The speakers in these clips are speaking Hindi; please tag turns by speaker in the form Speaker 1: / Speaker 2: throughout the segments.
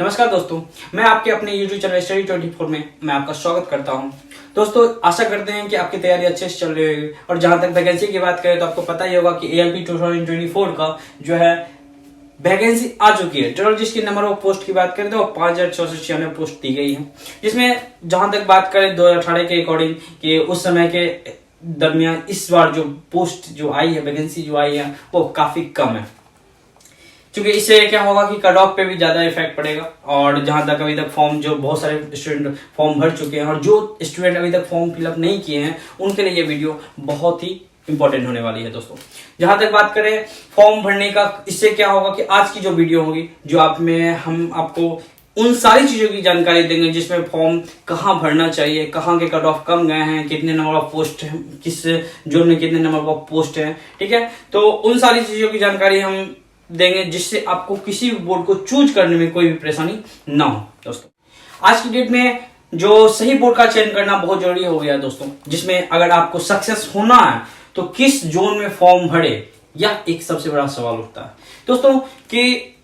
Speaker 1: नमस्कार दोस्तों, मैं आपके अपने YouTube चैनल स्टडी 24 में मैं आपका स्वागत करता हूं। दोस्तों, आशा करते हैं कि आपकी तैयारी अच्छे से चल रही होगी। और जहां तक वैकेंसी की बात करें तो आपको पता ही होगा कि ALP 2024 का जो है वैकेंसी आ चुकी है। टोटल जिसकी नंबर ऑफ पोस्ट की बात करें तो 5,696 पोस्ट दी गई है, जिसमें जहां तक बात करें 2018 के अकॉर्डिंग कि उस समय के दरमियान इस बार जो पोस्ट जो आई है, वैकेंसी जो आई है वो काफी कम है। क्योंकि इससे क्या होगा कि कट ऑफ पे भी ज्यादा इफेक्ट पड़ेगा। और जहां तक अभी तक फॉर्म जो बहुत सारे स्टूडेंट फॉर्म भर चुके हैं और जो स्टूडेंट अभी तक फॉर्म फिलअप नहीं किए हैं उनके लिए ये वीडियो बहुत ही इंपॉर्टेंट होने वाली है। दोस्तों, जहां तक बात करें फॉर्म भरने का, इससे क्या होगा कि आज की जो वीडियो होगी जो आप में हम आपको उन सारी चीजों की जानकारी देंगे, जिसमें फॉर्म कहाँ भरना चाहिए, कहाँ के कट ऑफ कम गए हैं, कितने नंबर ऑफ पोस्ट है, किस जोन में कितने नंबर ऑफ पोस्ट है। ठीक है, तो उन सारी चीजों की जानकारी हम देंगे जिससे आपको किसी भी बोर्ड को चूज करने में कोई भी परेशानी ना हो। दोस्तों, आज की डेट में जो सही बोर्ड का चयन करना बहुत जरूरी हो गया है दोस्तों, जिसमें अगर आपको सक्सेस होना है तो किस जोन में फॉर्म भरे, यह एक सबसे बड़ा सवाल उठता है दोस्तों। कि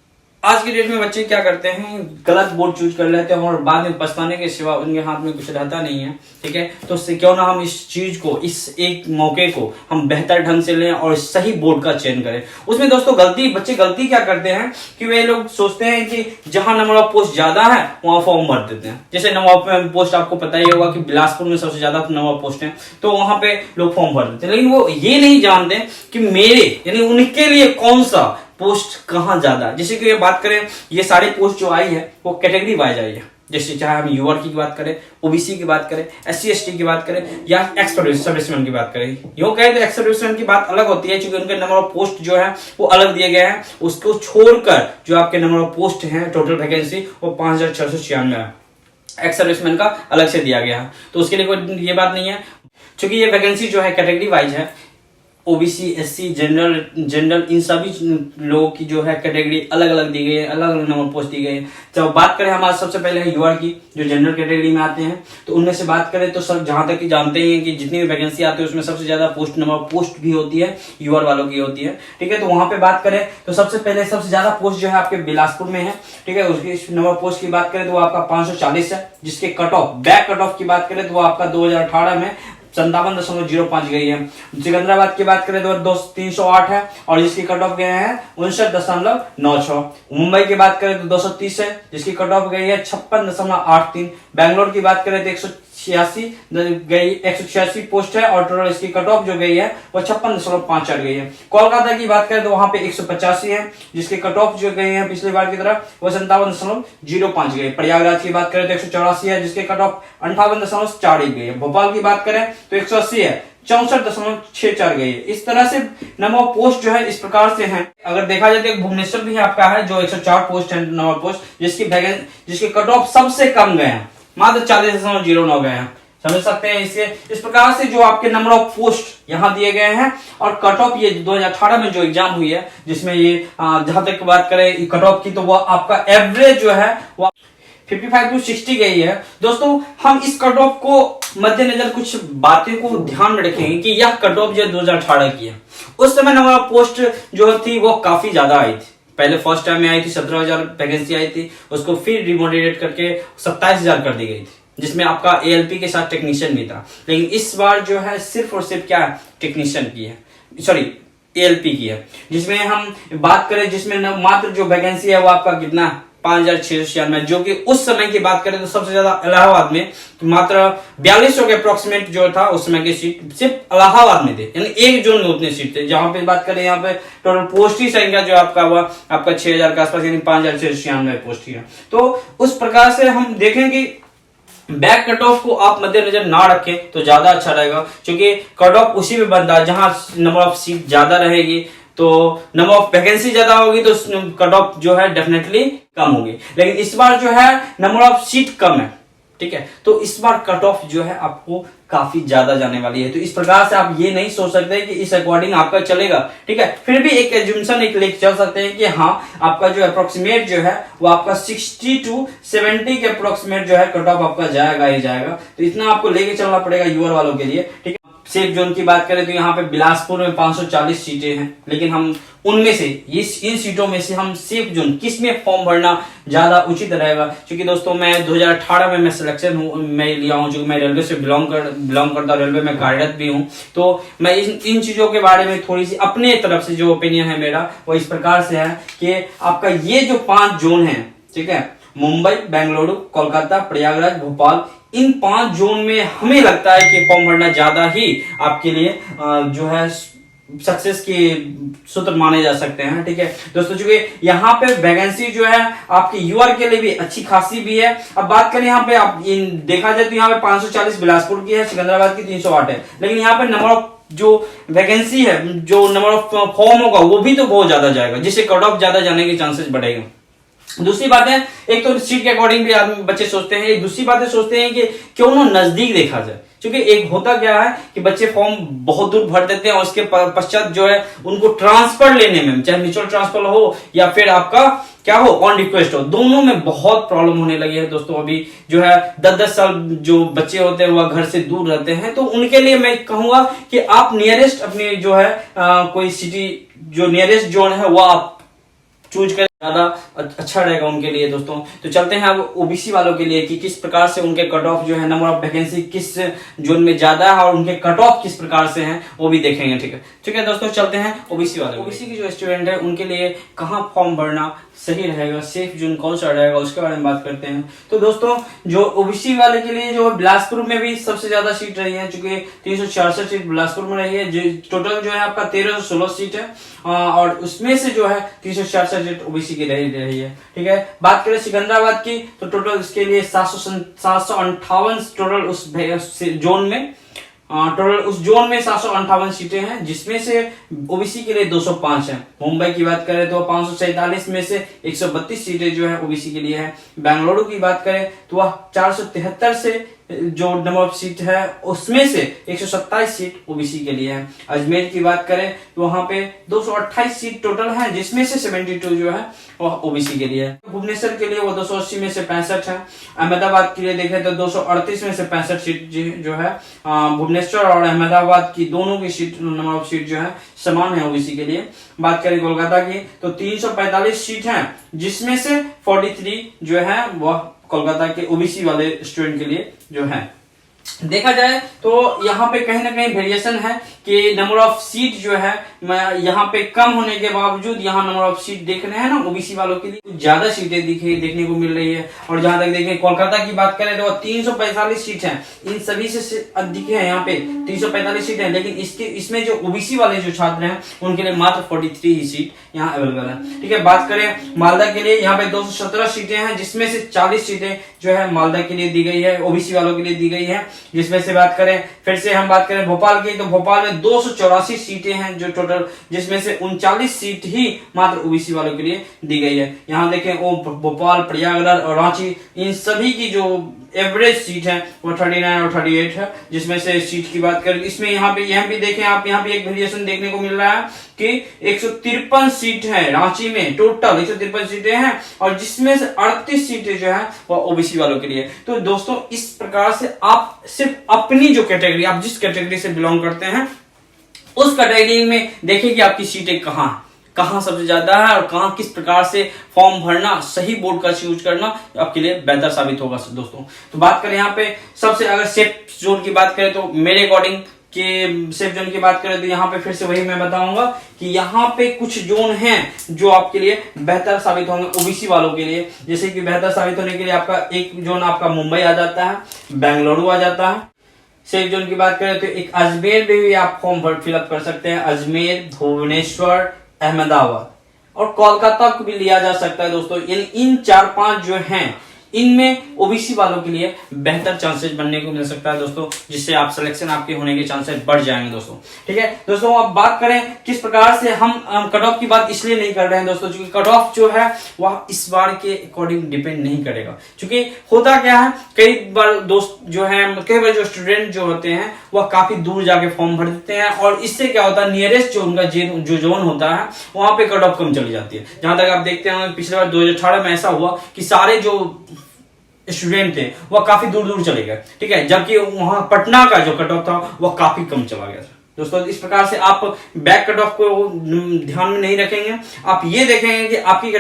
Speaker 1: आज की डेट में बच्चे क्या करते हैं, गलत बोर्ड चूज कर लेते हैं और बाद में पछताने के सिवा उनके हाथ में कुछ रहता नहीं है। ठीक है, तो उससे क्यों ना हम इस चीज को, इस एक मौके को हम बेहतर ढंग से लें और सही बोर्ड का चयन करें। उसमें दोस्तों बच्चे गलती क्या करते हैं कि वे लोग सोचते हैं कि जहां नंबर ऑफ पोस्ट ज्यादा है वहां फॉर्म भर देते हैं। जैसे नंबर ऑफ पोस्ट आपको पता ही होगा कि बिलासपुर में सबसे ज्यादा नंबर ऑफ पोस्ट है, तो वहां पे लोग फॉर्म भर देते हैं। लेकिन वो ये नहीं जानते कि मेरे यानी उनके लिए कौन सा पोस्ट कहां ज्यादा है। जैसे कि ये बात करें, ये सारी पोस्ट जो आई है वो कैटेगरी वाइज आई है। जैसे चाहे हम यूआर की बात करें, ओबीसी की बात करें, SC/ST की बात करें या एक्स सर्विसमैन की बात करें। यूं कहे तो एक्स सर्विसमैन की बात अलग होती है, क्योंकि उनके नंबर ऑफ पोस्ट जो है वो अलग दिए गए हैं। उसको छोड़कर जो आपके नंबर ऑफ पोस्ट हैं, टोटल वैकेंसी वो 5,696 है। एक्स सर्विसमैन का अलग से दिया गया है, तो उसके लिए कोई ये बात नहीं है। क्योंकि ये वैकेंसी जो है कैटेगरी वाइज है, ओबीसी, SC, जनरल इन सभी लोगों की जो है कैटेगरी अलग अलग दी गई है, अलग अलग नंबर पोस्ट दी गई है। जब बात करें हमारे सबसे पहले है यूआर की, जो जनरल कैटेगरी में आते हैं, तो उनमें से बात करें तो सब जहां तक कि जानते ही हैं कि जितनी भी वैकेंसी आती है उसमें सबसे ज्यादा पोस्ट नंबर पोस्ट भी होती है यूआर वालों की होती है। ठीक है, तो वहां पे बात करें तो सबसे पहले सबसे ज्यादा पोस्ट जो है आपके बिलासपुर में है। ठीक है, उसकी नंबर पोस्ट की बात करें तो वो आपका 540 है, जिसके cut off back cut off की बात करें तो वो आपका 2018 में 57.05 गई है। सिकंदराबाद की बात करें तो 308 है और जिसकी कट ऑफ गए हैं 59.96। मुंबई की बात करें तो 230 है, जिसकी कट ऑफ गई है 56.83। बैंगलोर की बात करें तो 186 पोस्ट है और टोटल इसकी कट ऑफ जो गई है वो 56.58 गई है। कोलकाता की बात करें तो वहां पे 185 है, जिसकी कट ऑफ जो गई है पिछली बार की तरह वो 57.05 गई। प्रयागराज की बात करें तो 184 है, जिसके कट ऑफ 58.41 गई है। भोपाल की बात करें तो 180 है, 64.64 गई है। इस तरह से नंबर ऑफ पोस्ट जो है इस प्रकार से हैं। अगर देखा जाए तो भुवनेश्वर भी आपका है जो 104 पोस्ट है नंबर पोस्ट, जिसके कट ऑफ सबसे कम गए हैं, मात्र 40.09 गए हैं। समझ सकते हैं इससे। इस प्रकार से जो आपके नंबर ऑफ पोस्ट यहां दिए गए हैं और कट ऑफ ये 2018 में जो एग्जाम हुई है, जिसमें ये जहां तक बात करें कट ऑफ की, तो वो आपका एवरेज जो है वो 55 to 60 गई है। दोस्तों, हम इस कट ऑफ को मद्देनजर कुछ बातें को ध्यान में रखेंगे कि यह कट ऑफ जो 2018 की है, उस समय नंबर ऑफ पोस्ट जो थी वो काफी ज्यादा आई थी। पहले फर्स्ट टाइम में आई थी 17,000 वैकेंसी आई थी, उसको फिर रिमोडेट करके 27,000 कर दी गई थी, जिसमें आपका ALP के साथ टेक्नीशियन भी था। लेकिन इस बार जो है सिर्फ और सिर्फ क्या टेक्नीशियन की है, सॉरी ALP की है। जिसमें हम बात करें, जिसमें मात्र जो वैकेंसी है वो आपका कितना 5,696, जो कि उस समय की बात करें तो सबसे ज्यादा इलाहाबाद में मात्र 4200 के अप्रोक्सीमेट जो था उस समय की सीट सिर्फ इलाहाबाद में थे, यानी एक जोन में उतने सीट थे। जहां पे बात करें यहाँ पे टोटल पोस्ट की संख्या जो आपका 6,000 के आसपास, यानी 5,696 पोस्ट है। तो उस प्रकार से हम देखें कि बैक कट ऑफ को आप मद्देनजर ना रखें तो ज्यादा अच्छा रहेगा, क्योंकि कट ऑफ उसी में बनता है जहां नंबर ऑफ सीट ज्यादा रहेगी तो नंबर ऑफ वैकेंसी ज्यादा होगी तो कट ऑफ जो है डेफिनेटली कम होगी। लेकिन इस बार जो है नंबर ऑफ सीट कम है। ठीक है, तो इस बार कट ऑफ जो है आपको काफी ज्यादा जाने वाली है। तो इस प्रकार से आप ये नहीं सोच सकते कि इस अकॉर्डिंग आपका चलेगा। ठीक है, फिर भी एक एज्यूमशन एक लेके चल सकते हैं कि हाँ, आपका जो अप्रोक्सीमेट जो है वो आपका 60 to 70 के अप्रोक्सीमेट जो है कट ऑफ आपका जाएगा ही जाएगा। तो इतना आपको लेके चलना पड़ेगा यूआर वालों के लिए। ठीक है, सेफ जोन की बात करें तो यहाँ पे बिलासपुर में 540 सीटें हैं, लेकिन हम उनमें से इन सीटों में से हम सेफ जोन किस में फॉर्म भरना ज्यादा उचित रहेगा। क्योंकि दोस्तों मैं 2018 में मैं सिलेक्शन मैं लिया हूँ, जो मैं रेलवे से बिलोंग करता हूँ, रेलवे में कार्यरत भी हूँ। तो मैं इन चीजों के बारे में थोड़ी सी अपने तरफ से जो ओपिनियन है मेरा वो इस प्रकार से है कि आपका ये जो 5 जोन है, ठीक है, मुंबई, बेंगलुरु, कोलकाता, प्रयागराज, भोपाल, इन 5 जोन में हमें लगता है कि फॉर्म भरना ज्यादा ही आपके लिए जो है सक्सेस के सूत्र माने जा सकते हैं। ठीक है दोस्तों, चूंकि यहाँ पे वैकेंसी जो है आपके यूआर के लिए भी अच्छी खासी भी है। अब बात करें यहाँ पे, आप देखा जाए तो यहाँ पे 540 बिलासपुर की है, सिकंदराबाद की 308 है, लेकिन यहाँ पे नंबर ऑफ जो वैकेंसी है, जो नंबर ऑफ फॉर्म होगा वो भी तो बहुत ज्यादा जाएगा, जिससे कट ऑफ ज्यादा जाने के चांसेस बढ़ेगा। दूसरी बात है, एक तो सीट के अकॉर्डिंग भी आदमी बच्चे सोचते हैं, दूसरी बात है सोचते हैं कि क्यों ना नजदीक देखा जाए। क्योंकि एक होता क्या है कि बच्चे फॉर्म बहुत दूर भर देते हैं और उसके पश्चात जो है उनको ट्रांसफर लेने में, चाहे म्यूचुअल ट्रांसफर हो या फिर आपका क्या हो ऑन रिक्वेस्ट हो, दोनों में बहुत प्रॉब्लम होने लगी है दोस्तों। अभी जो है 10-10 साल जो बच्चे होते हैं वह घर से दूर रहते हैं, तो उनके लिए मैं कहूंगा कि आप नियरेस्ट अपनी जो है कोई सिटी जो नियरेस्ट जोन है वह आप चूज करें, ज्यादा अच्छा रहेगा उनके लिए दोस्तों। तो चलते हैं अब ओबीसी वालों के लिए कि किस प्रकार से उनके कट ऑफ जो है, नंबर ऑफ वैकेंसी किस जोन में ज्यादा है और उनके कट ऑफ किस प्रकार से हैं वो भी देखेंगे। ठीक है दोस्तों, चलते हैं ओबीसी वाले। ओबीसी की जो स्टूडेंट है उनके लिए कहाँ फॉर्म भरना सही रहेगा, सेफ जोन कौन सा रहेगा, उसके बारे में बात करते हैं। तो दोस्तों जो ओबीसी वाले के लिए जो बिलासपुर में भी सबसे ज्यादा सीट रही है, चूंकि 366 सीट बिलासपुर में रही है, जो टोटल जो है आपका 1316 सीट है और उसमें से जो है 366 सीट ओबीसी की रही है। ठीक है, बात करें सिकंदराबाद की तो टोटल इसके लिए 758 टोटल उस जोन में टोटल उस जोन में 758 सीटें हैं, जिसमें से ओबीसी के लिए 205 है। मुंबई की बात करें तो 547 में से 132 सीटें जो है ओबीसी के लिए है। बेंगलुरु की बात करें तो वह 473 से जो नंबर ऑफ सीट है उसमें से 127 सीट ओबीसी के लिए है। अजमेर की बात करें तो वहां पे 228 सीट टोटल है, जिसमें से 72 जो है वह ओबीसी के लिए है। भुवनेश्वर के लिए वो 280 में से 65 है। अहमदाबाद के लिए देखें तो 238 में से 65 सीट जो है भुवनेश्वर और अहमदाबाद की दोनों की सीट नंबर ऑफ सीट जो है समान है ओबीसी के लिए। बात करें कोलकाता की तो 345 सीट है, जिसमें से 43 जो है वह कोलकाता के ओबीसी वाले स्टूडेंट के लिए जो है। देखा जाए तो यहाँ पे कहीं ना कहीं वेरिएशन है कि नंबर ऑफ सीट जो है यहाँ पे कम होने के बावजूद यहाँ नंबर ऑफ सीट देख रहे हैं ना ओबीसी वालों के लिए ज्यादा सीटें देखने को मिल रही है। और जहां तक देखें कोलकाता की बात करें तो 345 सीट है, इन सभी से अधिक है यहाँ पे 345 सीट है, लेकिन इसमें जो ओबीसी वाले जो छात्र हैं उनके लिए मात्र 43 ही सीट यहाँ अवेलेबल है। ठीक है, बात करें मालदा के लिए यहाँ पे 217 सीटें हैं, जिसमें से 40 सीटें जो है मालदा के लिए दी गई है, ओबीसी वालों के लिए दी गई है। जिसमें से बात करें फिर से हम बात करें भोपाल की तो भोपाल में 284 सीटें हैं जो टोटल, जिसमें से 39 सीट ही मात्र ओबीसी वालों के लिए दी गई है। यहाँ देखें वो भोपाल, प्रयागराज और रांची, इन सभी की जो एवरेज सीट है वो 39 और 38 है। जिसमें से सीट की बात करें इसमें यहाँ पे देखें आप, यहाँ पे एक वेरिएशन देखने को मिल रहा है कि 153 सीट है रांची में, टोटल 153 सीटें हैं और जिसमें से 38 सीटें जो है वो ओबीसी वालों के लिए। तो दोस्तों इस प्रकार से आप सिर्फ अपनी जो कैटेगरी, आप जिस कैटेगरी से बिलोंग करते हैं उस कैटेगरी में देखिए कि आपकी सीटें कहां सबसे ज्यादा है और कहां किस प्रकार से फॉर्म भरना, सही बोर्ड का यूज करना आपके लिए बेहतर साबित होगा दोस्तों। तो बात करें यहाँ पे सबसे अगर सेफ जोन की बात करें तो मेरे अकॉर्डिंग कि सेफ जोन की बात करें तो यहाँ पे फिर से वही मैं बताऊंगा कि यहाँ पे कुछ जोन हैं जो आपके लिए बेहतर साबित होंगे ओबीसी वालों के लिए। जैसे कि बेहतर साबित होने के लिए आपका एक जोन आपका मुंबई आ जाता है, बेंगलुरु आ जाता है। सेफ जोन की बात करें तो एक अजमेर में भी आप फॉर्म फिलअप कर सकते हैं, अजमेर, भुवनेश्वर, अहमदाबाद और कोलकाता को भी लिया जा सकता है दोस्तों। इन 4-5 जो हैं इनमें ओबीसी वालों के लिए बेहतर चांसेस बनने को मिल सकता है दोस्तों, जिससे आप सिलेक्शन आपके होने के चांसेस बढ़ जाएंगे दोस्तों। ठीक है दोस्तों, अब बात करें किस प्रकार से हम कट ऑफ की बात इसलिए नहीं कर रहे हैं दोस्तों, क्योंकि कट ऑफ जो है वह इस बार के अकॉर्डिंग डिपेंड नहीं करेगा। क्योंकि होता क्या है, कई बार जो स्टूडेंट जो होते हैं वह काफी दूर जाके फॉर्म भर देते हैं और इससे क्या होता है, नियरेस्ट जो उनका जो जोन होता है वहां पे कट ऑफ कम चली जाती है। जहां तक आप देखते हैं पिछले बार 2018 में ऐसा हुआ कि सारे जो स्टूडेंट थे वह काफी दूर दूर चले गए, ठीक है, जबकि वहां पटना का जो कट ऑफ था वह काफी कम चला गया था। दोस्तों इस प्रकार से आप बैक कट ऑफ को ध्यान में नहीं रखेंगे, आप ये देखेंगे कि आपकी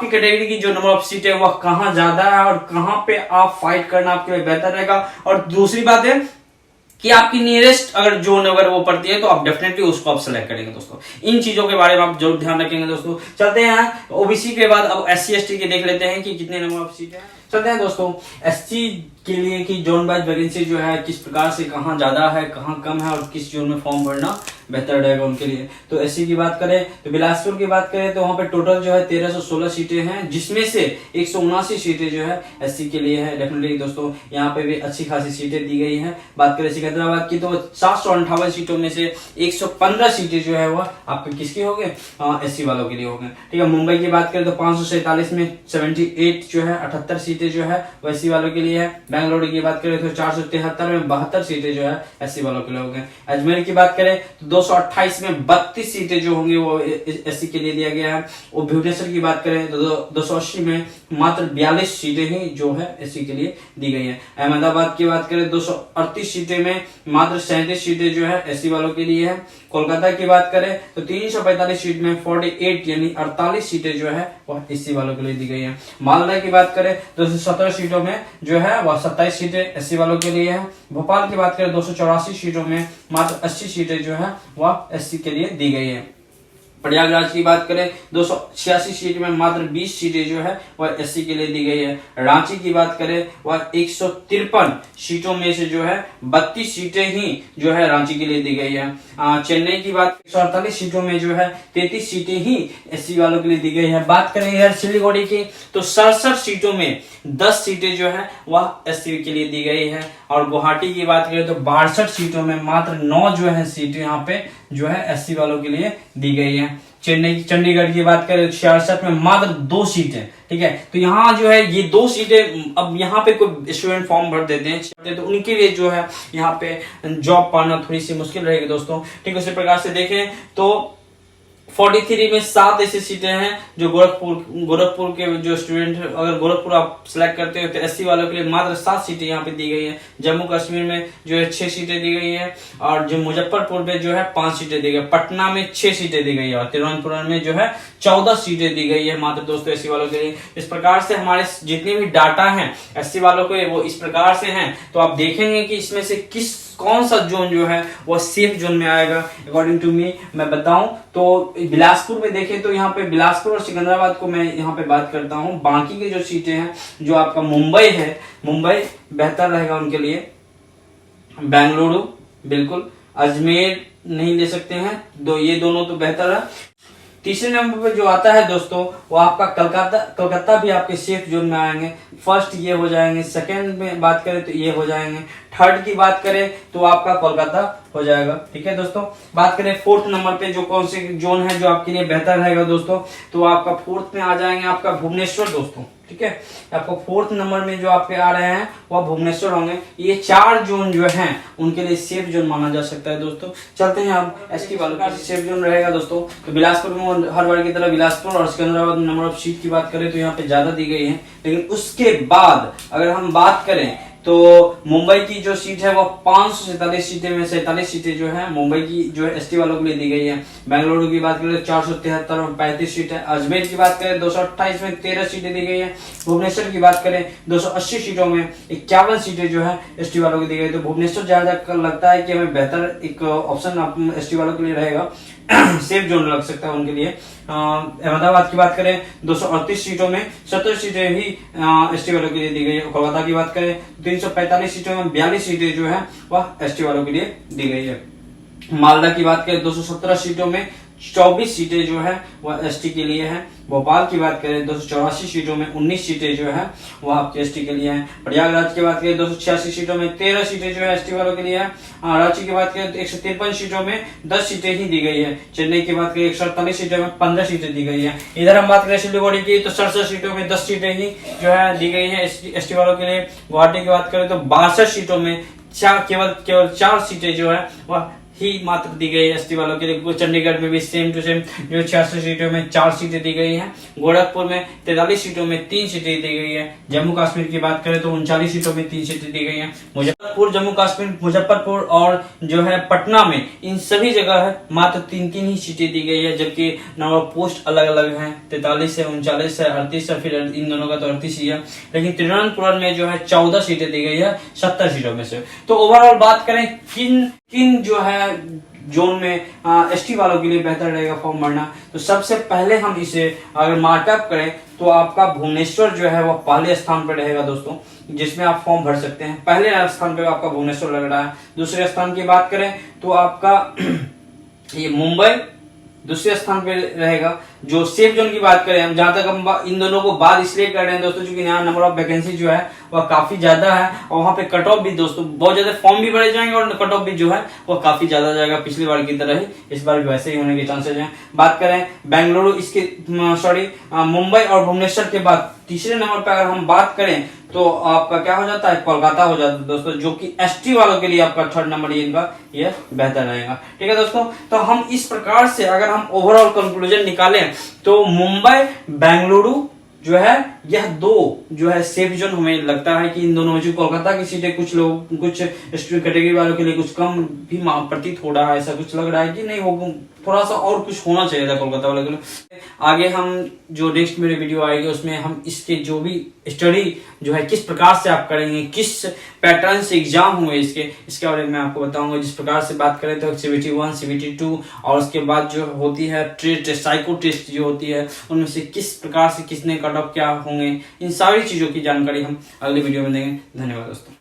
Speaker 1: कैटेगरी की जो नंबर ऑफ सीट है वह कहाँ ज्यादा है और कहाँ पे आप फाइट करना आपके लिए बेहतर रहेगा। और दूसरी बात है कि आपकी नियरेस्ट अगर जोन अगर वो पड़ती है तो आप डेफिनेटली उसको आप सेलेक्ट करेंगे। दोस्तों इन चीजों के बारे में आप जरूर ध्यान रखेंगे। दोस्तों चलते हैं ओबीसी के बाद अब SC ST के देख लेते हैं कि कितने नंबर ऑफ सीट है। चलते हैं दोस्तों SC के लिए कि जोन वाइज वैकेंसी जो है किस प्रकार से कहाँ ज्यादा है कहाँ कम है और किस जोन में फॉर्म भरना बेहतर रहेगा उनके लिए। तो SC की बात करें तो बिलासपुर की बात करें तो वहां पे टोटल जो है 1316 सीटें हैं, जिसमें से 179 सीटें जो है SC के लिए है। डेफिनेटली दोस्तों यहाँ पे भी अच्छी खासी सीटें दी गई हैं। बात करें सिकंदराबाद की तो 758 सीटों में से 115 सीटें जो है वह आपके किसकी हो गए, SC वालों के लिए हो गए, ठीक है। मुंबई की बात करें तो 547 में 78 जो है 78 सीटें जो है वो SC वालों के लिए है। बेंगलुरु की बात करें तो 473 में 72 सीटें जो है SC वालों के लिए हो गए। अजमेर की बात करें तो 228 में 32 सीटें जो होंगी वो SC के लिए दिया गया है। और भुवनेश्वर की बात करें तो 280 में मात्र 42 सीटें ही जो है SC के लिए दी गई है। अहमदाबाद की बात करें 238 सीटें में मात्र 37 सीटें जो है SC वालों के लिए है। कोलकाता की बात करें तो 345 सीट में 48 यानी 48 सीटें जो है वह SC वालों के लिए दी गई है। मालदा की बात करें 217 सीटों में जो है वह 27 सीटें SC वालों के लिए है। भोपाल की बात करें 284 सीटों में मात्र 80 सीटें जो है वह SC के लिए दी गई है। प्रयागराज की बात करें 286 सीट में मात्र 20 सीटें जो है वह SC के लिए दी गई है। रांची की बात करें वह 153 सीटों में से जो है 32 सीटें ही जो है रांची के लिए दी गई है। चेन्नई की बात 148 सीटों में जो है 33 सीटें ही SC वालों के लिए दी गई है। बात करें यार सिलीगुड़ी की तो 67 सीटों में 10 सीटें जो है वह SC के लिए दी गई है। और गुवाहाटी की बात करें तो 62 सीटों में मात्र 9 जो है सीटें यहाँ पे जो है SC वालों के लिए दी गई है। चंडीगढ़ की बात करें 66 में मात्र 2 सीटें, ठीक है। तो यहाँ जो है ये 2 सीटें, अब यहाँ पे कोई स्टूडेंट फॉर्म भर देते हैं तो उनके लिए जो है यहाँ पे जॉब पाना थोड़ी सी मुश्किल रहेगी दोस्तों, ठीक है। उसी प्रकार से देखें तो 43 में 7 ऐसी सीटें हैं जो गोरखपुर के जो स्टूडेंट अगर गोरखपुर आप सिलेक्ट करते हो तो SC वालों के लिए मात्र 7 सीटें यहाँ पे दी गई है। जम्मू कश्मीर में जो है 6 सीटें दी गई है और जो मुजफ्फरपुर में जो है 5 सीटें दी गई, पटना में 6 सीटें दी गई है और तिरुवनंतपुरम में जो है 14 सीटें दी गई है मात्र दोस्तों SC वालों के लिए। इस प्रकार से हमारे जितने भी डाटा हैं SC वालों के वो इस प्रकार से हैं। तो आप देखेंगे कि इसमें से कौन सा जोन जो है वो सेफ जोन में आएगा अकॉर्डिंग टू मी मैं बताऊं तो बिलासपुर में देखें तो यहाँ पे बिलासपुर और सिकंदराबाद को मैं यहाँ पे बात करता हूँ। बाकी के जो सीटें हैं जो आपका मुंबई है, मुंबई बेहतर रहेगा उनके लिए। बेंगलुरु बिल्कुल, अजमेर नहीं ले सकते हैं, ये दोनों तो बेहतर है। तीसरे नंबर पे जो आता है दोस्तों वो आपका कलकत्ता भी आपके सेफ जोन में आएंगे। फर्स्ट ये हो जाएंगे, सेकंड में बात करें तो ये हो जाएंगे, थर्ड की बात करें तो आपका कोलकाता हो जाएगा, ठीक है दोस्तों। बात करें फोर्थ नंबर पे जो कौन से जोन है जो आपके लिए बेहतर रहेगा दोस्तों, तो आपका फोर्थ में आ जाएंगे आपका भुवनेश्वर दोस्तों, ठीक है। आपको फोर्थ नंबर में जो आपके आ रहे हैं वह भुवनेश्वर होंगे। ये 4 जोन जो हैं उनके लिए सेफ जोन माना जा सकता है दोस्तों। चलते हैं अब ST वालों का सेफ जोन रहेगा दोस्तों। तो बिलासपुर में हर बार की तरह बिलासपुर और सिकंदराबाद में नंबर ऑफ सीट की बात करें तो यहाँ पे ज्यादा दी गई है। लेकिन उसके बाद अगर हम बात करें तो मुंबई की जो सीट है वो 547 सीटें में 47 सीटें जो है मुंबई की जो है ST वालों के लिए दी गई है। बेंगलुरु की बात करें 473 और 35 सीट है। अजमेर की बात करें 228 में 13 सीटें दी गई है। भुवनेश्वर की बात करें 280 सीटों में 51 सीटें जो है ST वालों को दी गई। तो भुवनेश्वर जहां तक लगता है कि हमें बेहतर एक ऑप्शन ST वालों के लिए रहेगा, सेफ जोन लग सकता है उनके लिए। अहमदाबाद की बात करें 238 सीटों में 70 सीटें ही ST वालों के लिए दी गई है। कोलकाता की बात करें 345 सीटों में 42 सीटें जो है वह ST वालों के लिए दी गई है। मालदा की बात करें 217 सीटों में 24 सीटें जो है वह ST के लिए है। भोपाल की बात करें 284 सीटों में 19 सीटें जो है वह आपके ST के लिए हैं। प्रयागराज की बात करें 286 सीटों में 13 सीटें जो है ST वालों के लिए है। रांची की बात करें तो 153 सीटों में 10 सीटें ही दी गई है। चेन्नई की बात करें 148 सीटों में 15 सीटें दी गई है। इधर हम बात करें सिलीगुड़ी की तो 67 सीटों में 10 सीटें ही जो है दी गई है ST वालों के लिए। गुवाहाटी की बात करें तो 62 सीटों में केवल 4 सीटें जो है वह ही मात्र दी गई है एसटी वालों के लिए। चंडीगढ़ में भी सेम टू सेम जो 66 सीटों में 4 सीटें दी गई हैं। गोरखपुर में 43 सीटों में 3 सीटें दी गई है। जम्मू कश्मीर की बात करें तो 39 सीटों में 3 सीटें दी गई हैं। मुजफ्फरपुर, जम्मू कश्मीर, मुजफ्फरपुर और जो है पटना में, इन सभी जगह है मात्र 3-3 ही सीटें दी गई है, जबकि नंबर ऑफ पोस्ट अलग अलग हैं। 43 है, 39 है, 38 है, फिर इन दोनों का तो 38 ही है। लेकिन तिरुवनंतपुरम में जो है 14 सीटें दी गई है 70 सीटों में से। तो ओवरऑल बात करें किन जो है जोन में एसटी वालों के लिए बेहतर रहेगा फॉर्म भरना, तो सबसे पहले हम इसे अगर मार्कअप करें तो आपका भुवनेश्वर जो है वो पहले स्थान पर रहेगा दोस्तों, जिसमें आप फॉर्म भर सकते हैं। पहले स्थान पे आपका भुवनेश्वर लग रहा है। दूसरे स्थान की बात करें तो आपका ये मुंबई दूसरे स्थान पे रहेगा। जो सेफ जोन की बात करें हम, जहां तक हम इन दोनों को बाद इसलिए कर रहे हैं दोस्तों क्योंकि यहाँ नंबर ऑफ वैकेंसी जो है वह काफी ज्यादा है और वहां पे कट ऑफ भी दोस्तों बहुत ज्यादा, फॉर्म भी भरे जाएंगे और कट ऑफ भी जो है वह काफी ज्यादा जाएगा। पिछली बार की तरह ही इस बार भी वैसे ही होने के चांसेस हैं। बात करें बेंगलुरु, मुंबई और भुवनेश्वर के बाद तीसरे नंबर पर अगर हम बात करें तो आपका क्या हो जाता है, कोलकाता हो जाता है दोस्तों, जो कि एसटी वालों के लिए आपका थर्ड नंबर इनका ये बेहतर रहेगा। ठीक है दोस्तों, तो हम इस प्रकार से अगर हम ओवरऑल कंक्लूजन निकालें तो मुंबई, बेंगलुरु जो है यह दो जो है सेफ जोन हमें लगता है कि इन दोनों में जो कोलकाता की सीटें कुछ लोग कुछ कैटेगरी वालों के लिए कुछ कम भी प्रतीत हो रहा है, ऐसा कुछ लग रहा है कि नहीं वो थोड़ा सा और कुछ होना चाहिए था कोलकाता वालों के लिए। आगे हम जो नेक्स्ट मेरे वीडियो आएगी उसमें हम इसके जो भी स्टडी जो है किस प्रकार से आप करेंगे, किस पैटर्न से एग्जाम हुए इसके बारे में आपको बताऊंगा। जिस प्रकार से बात करें तो CBT 1, CBT 2 और उसके बाद जो होती है टेस्ट, साइको टेस्ट जो होती है, उनमें से किस प्रकार से किसने कट ऑफ क्या होंगे, इन सारी चीजों की जानकारी हम अगले वीडियो में देंगे। धन्यवाद दोस्तों।